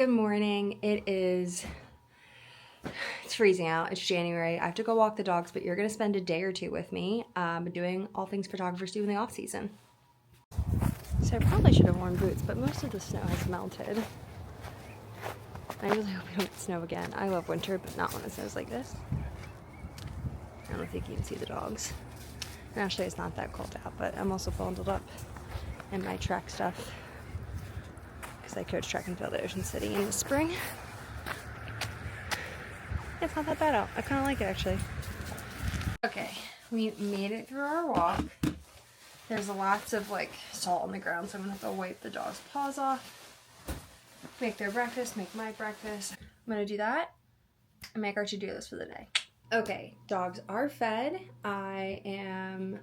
Good morning. It's freezing out. It's January. I have to go walk the dogs, but you're going to spend a day or two with me doing all things photographers do in the off season. So I probably should have worn boots, but most of the snow has melted. I really hope we don't get snow again. I love winter, but not when it snows like this. I don't think you can see the dogs. And actually, it's not that cold out, but I'm also bundled up in my track stuff because I coach track and field at Ocean City in the spring. It's not that bad out. I kind of like it, actually. Okay, we made it through our walk. There's lots of salt on the ground, so I'm gonna have to wipe the dog's paws off, make their breakfast, make my breakfast. I'm gonna do that and make our to-do list for the day. Okay, dogs are fed. I am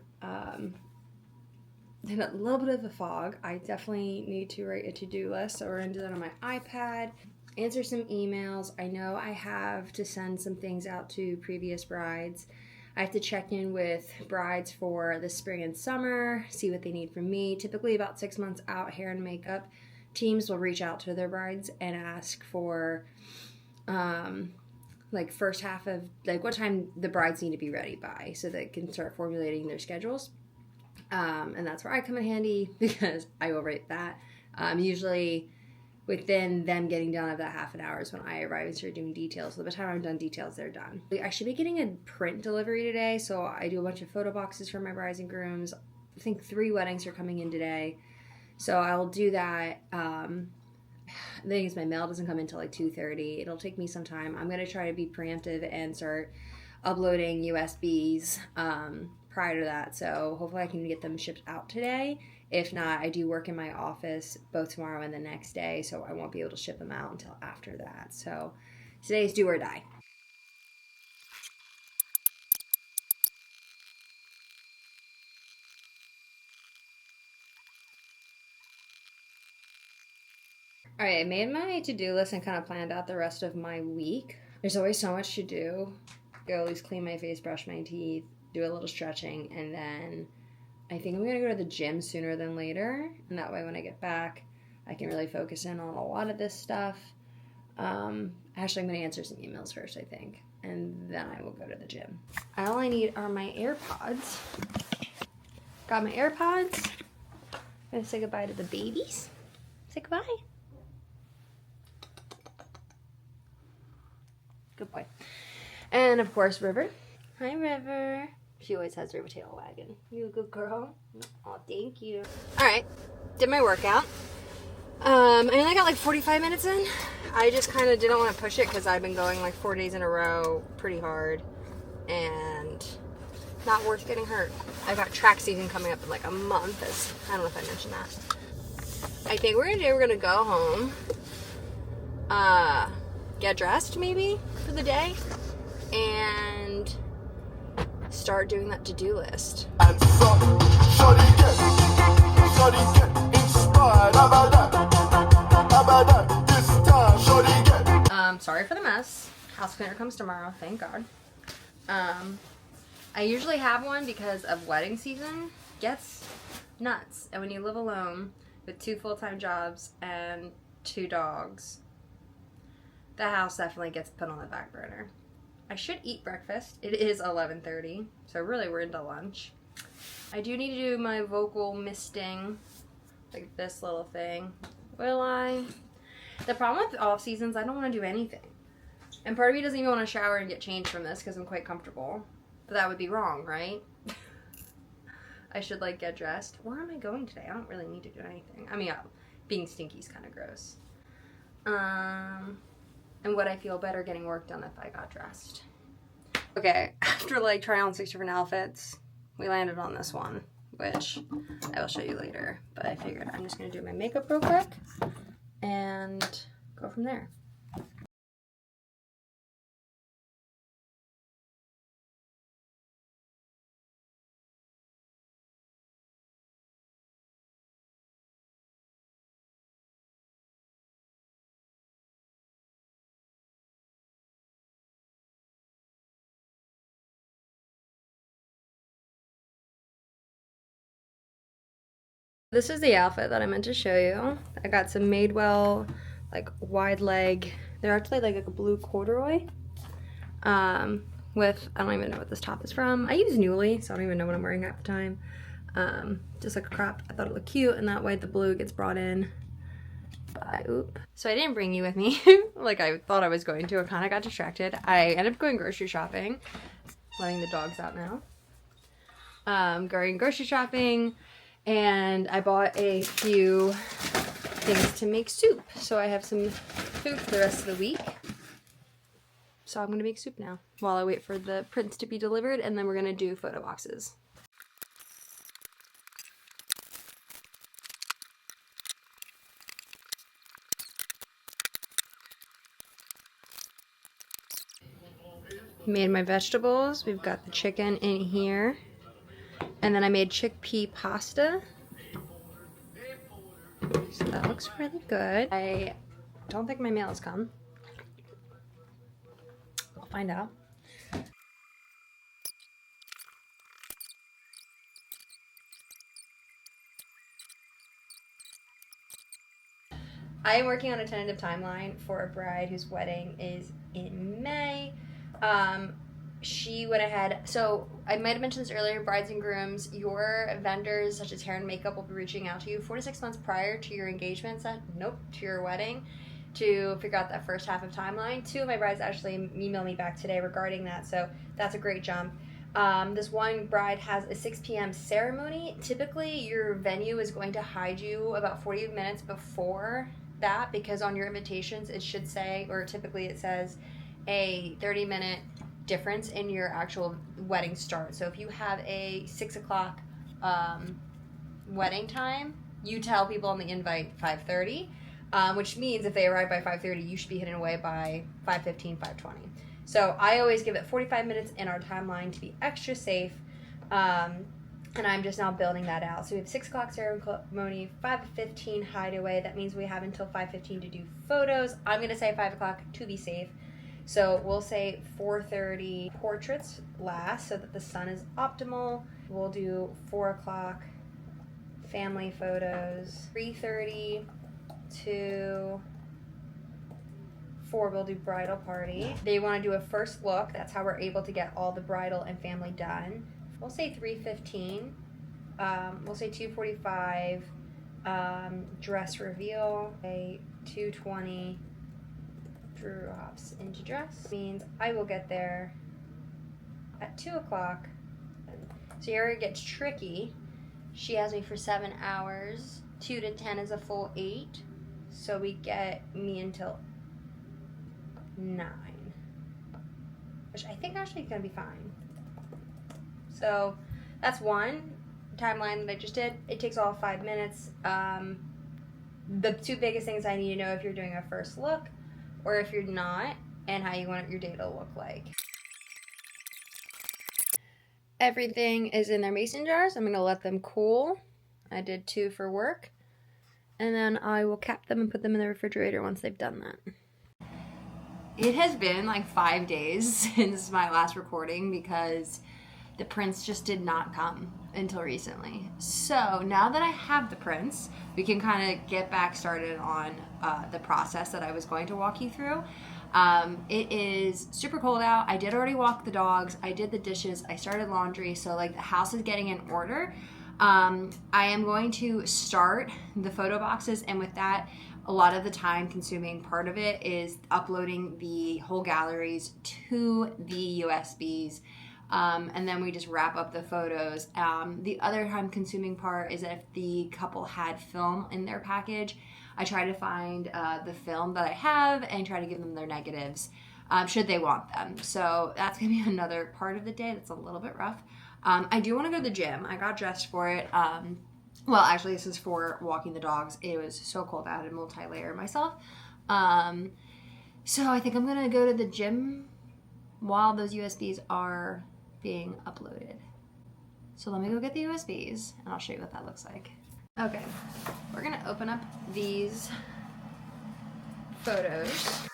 in a little bit of a fog. I definitely need to write a to-do list, so we're gonna do that on my iPad. Answer some emails. I know I have to send some things out to previous brides. I have to check in with brides for the spring and summer, see what they need from me. Typically about 6 months out, hair and makeup teams will reach out to their brides and ask for first half of what time the brides need to be ready by so they can start formulating their schedules. And that's where I come in handy because I will write that. Usually within them getting done of that half an hour is when I arrive and start doing details. So by the time I'm done details, they're done. I should be getting a print delivery today, so I do a bunch of photo boxes for my brides and grooms. I think 3 weddings are coming in today, so I will do that. The thing is, my mail doesn't come until 2:30. It'll take me some time. I'm going to try to be preemptive and start uploading USBs prior to that, so hopefully I can get them shipped out today. If not, I do work in my office both tomorrow and the next day, so I won't be able to ship them out until after that. So today's do or die. All right, I made my to-do list and kind of planned out the rest of my week. There's always so much to do. Go at least clean my face, brush my teeth, do a little stretching, and then I think I'm going to go to the gym sooner than later. And that way when I get back, I can really focus in on a lot of this stuff. Actually, I'm going to answer some emails first, I think. And then I will go to the gym. All I need are my AirPods. Got my AirPods. I'm going to say goodbye to the babies. Say goodbye. Good boy. And of course, River. Hi, River. She always has her tail wagging. You a good girl? Oh, thank you. All right, did my workout. I only got 45 minutes in. I just kind of didn't want to push it because I've been going 4 days in a row pretty hard and not worth getting hurt. I got track season coming up in a month. I don't know if I mentioned that. I think we're gonna go home, get dressed maybe for the day, and start doing that to-do list. Sorry for the mess. House cleaner comes tomorrow, thank God. I usually have one because of wedding season gets nuts. And when you live alone with 2 full-time jobs and 2 dogs, the house definitely gets put on the back burner. I should eat breakfast. It is 11:30, so really we're into lunch. I do need to do my vocal misting, this little thing. Will I? The problem with off seasons, I don't want to do anything. And part of me doesn't even want to shower and get changed from this because I'm quite comfortable. But that would be wrong, right? I should get dressed. Where am I going today? I don't really need to do anything. I mean, being stinky is kind of gross. And would I feel better getting work done if I got dressed? Okay, after trying on 6 different outfits, we landed on this one, which I will show you later. But I figured I'm just going to do my makeup real quick and go from there. This is the outfit that I meant to show you. I got some Madewell like wide leg. They're actually like a blue corduroy with, I don't even know what this top is from. I use Nuuly, so I don't even know what I'm wearing half the time. Just like a crop. I thought it looked cute, and that way the blue gets brought in. Oop. So I didn't bring you with me like I thought I was going to. I kind of got distracted. I ended up going grocery shopping, letting the dogs out now. Going grocery shopping, and I bought a few things to make soup. So I have some food for the rest of the week. So I'm gonna make soup now while I wait for the prints to be delivered, and then we're gonna do photo boxes. Made my vegetables. We've got the chicken in here. And then I made chickpea pasta. So that looks really good. I don't think my mail has come. I'll find out. I am working on a tentative timeline for a bride whose wedding is in May. She went ahead, so I might have mentioned this earlier, brides and grooms, your vendors such as hair and makeup will be reaching out to you 4 to 6 months prior to your engagement, to your wedding, to figure out that first half of timeline. 2 of my brides actually emailed me back today regarding that, so that's a great jump. This one bride has a 6 p.m. ceremony. Typically, your venue is going to hide you about 40 minutes before that, because on your invitations it should say, or typically it says, a 30-minute difference in your actual wedding start. So if you have a 6 o'clock wedding time, you tell people on the invite 5:30, which means if they arrive by 5:30, you should be hidden away by 5:15, 5:20. So I always give it 45 minutes in our timeline to be extra safe, and I'm just now building that out. So we have 6 o'clock ceremony, 5:15 hideaway. That means we have until 5:15 to do photos. I'm going to say 5 o'clock to be safe. So we'll say 4:30 portraits last so that the sun is optimal. We'll do 4 o'clock family photos. 3:30 to 4 we'll do bridal party. They want to do a first look. That's how we're able to get all the bridal and family done. We'll say 3:15. We'll say 2:45 dress reveal. A 2:20 Drew hops into dress. Means I will get there at 2 o'clock. So here it gets tricky. She has me for 7 hours. 2 to 10 is a full 8. So we get me until 9. Which I think actually is going to be fine. So that's one timeline that I just did. It takes all 5 minutes. The 2 biggest things I need to know if you're doing a first look or if you're not, and how you want your day to look like. Everything is in their mason jars. I'm going to let them cool. I did 2 for work. And then I will cap them and put them in the refrigerator once they've done that. It has been like 5 days since my last recording because the prints just did not come until recently. So now that I have the prints, we can kind of get back started on the process that I was going to walk you through. It is super cold out. I did already walk the dogs. I did the dishes. I started laundry. So like the house is getting in order. I am going to start the photo boxes, and with that, a lot of the time consuming part of it is uploading the whole galleries to the USBs. And then we just wrap up the photos. The other time consuming part is if the couple had film in their package, I try to find the film that I have and try to give them their negatives should they want them. So that's going to be another part of the day that's a little bit rough. I do want to go to the gym. I got dressed for it. Well, actually, this is for walking the dogs. It was so cold. I had to multi-layer myself. So I think I'm going to go to the gym while those USBs are being uploaded. So let me go get the USBs and I'll show you what that looks like. Okay, we're gonna open up these photos.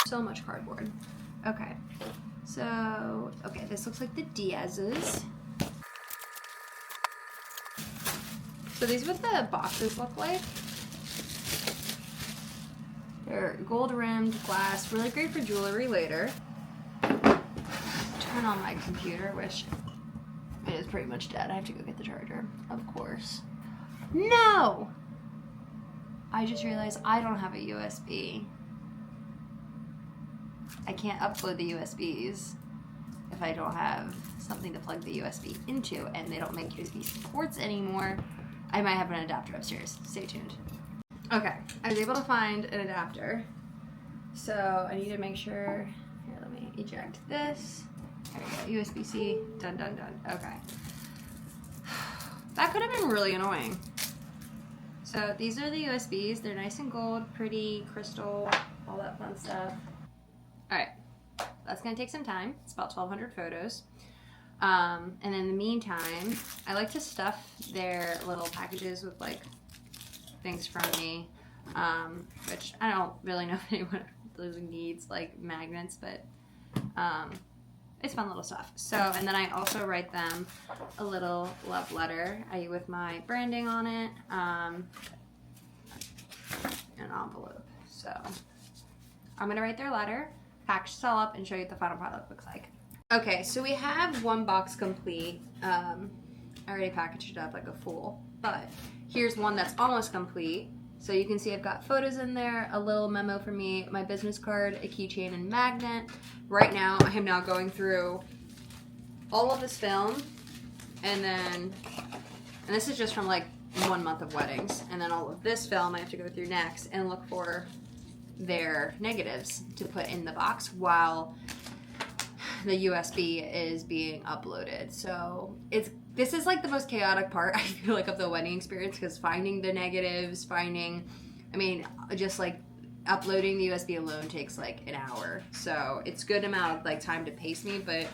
So much cardboard. Okay, so, this looks like the Diaz's. So these are what the boxes look like. They're gold rimmed glass, really great for jewelry later. Turn on my computer, which it is pretty much dead. I have to go get the charger, of course. No! I just realized I don't have a USB. I can't upload the USBs if I don't have something to plug the USB into, and they don't make USB ports anymore. I might have an adapter upstairs. Stay tuned. Okay, I was able to find an adapter. So I need to make sure, here, let me eject this. There we go, USB-C, done, done, done. Okay. That could have been really annoying. So these are the USBs. They're nice and gold, pretty, crystal, all that fun stuff. All right, that's gonna take some time. It's about 1,200 photos. And in the meantime, I like to stuff their little packages with like things from me, which I don't really know if anyone really needs like magnets, but it's fun little stuff. So, and then I also write them a little love letter with my branding on it, an envelope. So I'm gonna write their letter, package this all up, and show you what the final product looks like. Okay, so we have one box complete. I already packaged it up like a fool, but here's one that's almost complete. So you can see I've got photos in there, a little memo for me, my business card, a keychain, and magnet. Right now, I am now going through all of this film, and this is just from like 1 month of weddings, and then all of this film I have to go through next and look for their negatives to put in the box while the USB is being uploaded. So this is like the most chaotic part, I feel like, of the wedding experience, because finding the negatives, just like uploading the USB alone takes like an hour. So it's good amount of like time to pace me, but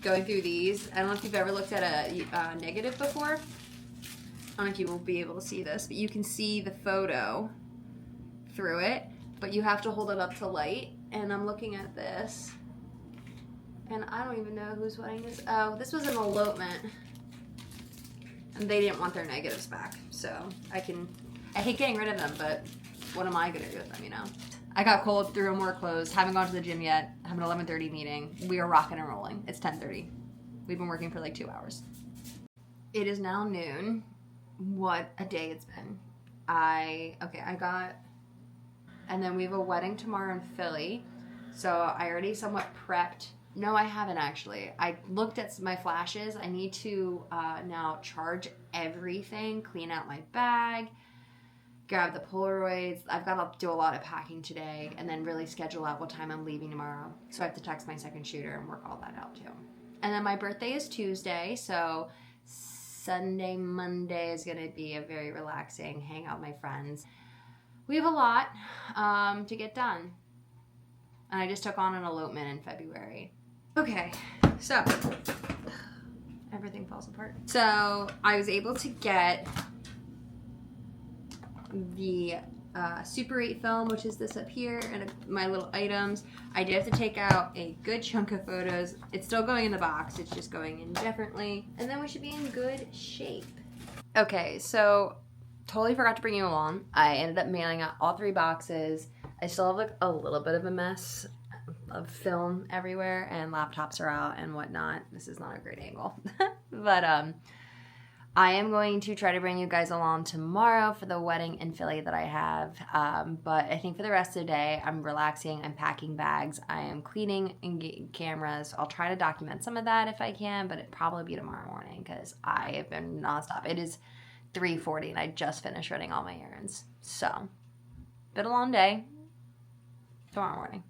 going through these, I don't know if you've ever looked at a negative before. I don't know if you will be able to see this, but you can see the photo through it, but you have to hold it up to light. And I'm looking at this, and I don't even know whose wedding this. Oh, this was an elopement, and they didn't want their negatives back. So I hate getting rid of them, but what am I gonna do with them, you know? I got cold, threw on more clothes, haven't gone to the gym yet, have an 11:30 meeting. We are rocking and rolling. It's 10:30. We've been working for like 2 hours. It is now noon. What a day it's been. And then we have a wedding tomorrow in Philly. So I already somewhat prepped. No, I haven't actually. I looked at my flashes. I need to now charge everything, clean out my bag, grab the Polaroids. I've got to do a lot of packing today, and then really schedule out what time I'm leaving tomorrow. So I have to text my second shooter and work all that out too. And then my birthday is Tuesday, so Sunday, Monday is going to be a very relaxing hang out with my friends. We have a lot to get done. And I just took on an elopement in February. Okay, so everything falls apart. So I was able to get the Super 8 film, which is this up here, and my little items. I did have to take out a good chunk of photos. It's still going in the box, it's just going in differently. And then we should be in good shape. Okay, so totally forgot to bring you along. I ended up mailing out all 3 boxes. I still have like a little bit of a mess of film everywhere, and laptops are out and whatnot. This is not a great angle. But I am going to try to bring you guys along tomorrow for the wedding in Philly that I have. But I think for the rest of the day, I'm relaxing, I'm packing bags, I am cleaning and getting cameras. I'll try to document some of that if I can, but it'll probably be tomorrow morning because I have been nonstop. It is 3:40 and I just finished running all my errands. So, been a long day. Tomorrow morning.